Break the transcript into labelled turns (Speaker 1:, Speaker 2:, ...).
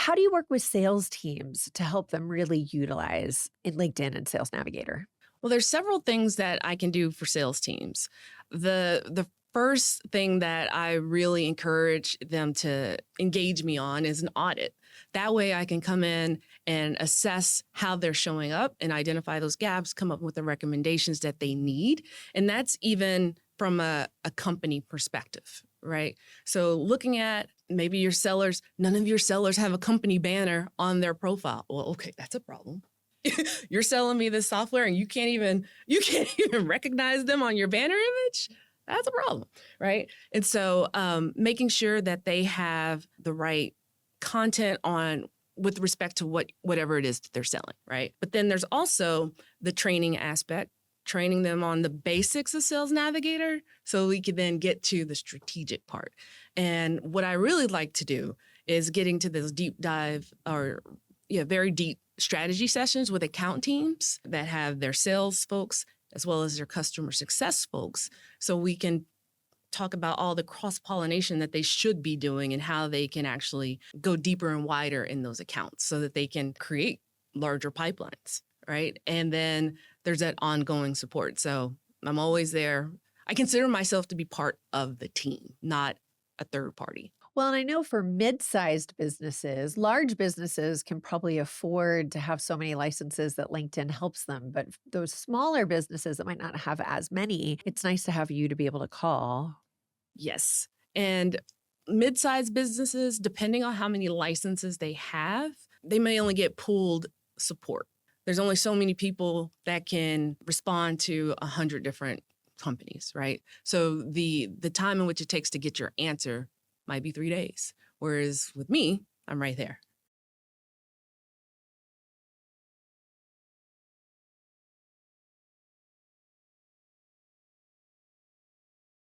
Speaker 1: how do you work with sales teams to help them really utilize in LinkedIn and Sales Navigator?
Speaker 2: Well, there's several things that I can do for sales teams. The first thing that I really encourage them to engage me on is an audit. That way I can come in and assess how they're showing up and identify those gaps, come up with the recommendations that they need. And that's even from a company perspective, right? So looking at maybe your sellers, none of your sellers have a company banner on their profile. Well, okay, that's a problem. You're selling me this software and you can't even recognize them on your banner image. That's a problem, right? And so making sure that they have the right content on with respect to whatever it is that they're selling, right? But then there's also the training aspect, training them on the basics of Sales Navigator so we can then get to the strategic part. And what I really like to do is getting to this deep dive or very deep strategy sessions with account teams that have their sales folks as well as their customer success folks, so we can talk about all the cross-pollination that they should be doing and how they can actually go deeper and wider in those accounts so that they can create larger pipelines, right? And then there's that ongoing support. So I'm always there. I consider myself to be part of the team, not a third party.
Speaker 1: Well, and I know for mid-sized businesses, large businesses can probably afford to have so many licenses that LinkedIn helps them. But those smaller businesses that might not have as many, it's nice to have you to be able to call.
Speaker 2: Yes. And mid-sized businesses, depending on how many licenses they have, they may only get pooled support. There's only so many people that can respond to 100 different companies, right? So the time in which it takes to get your answer might be 3 days. Whereas with me, I'm right there.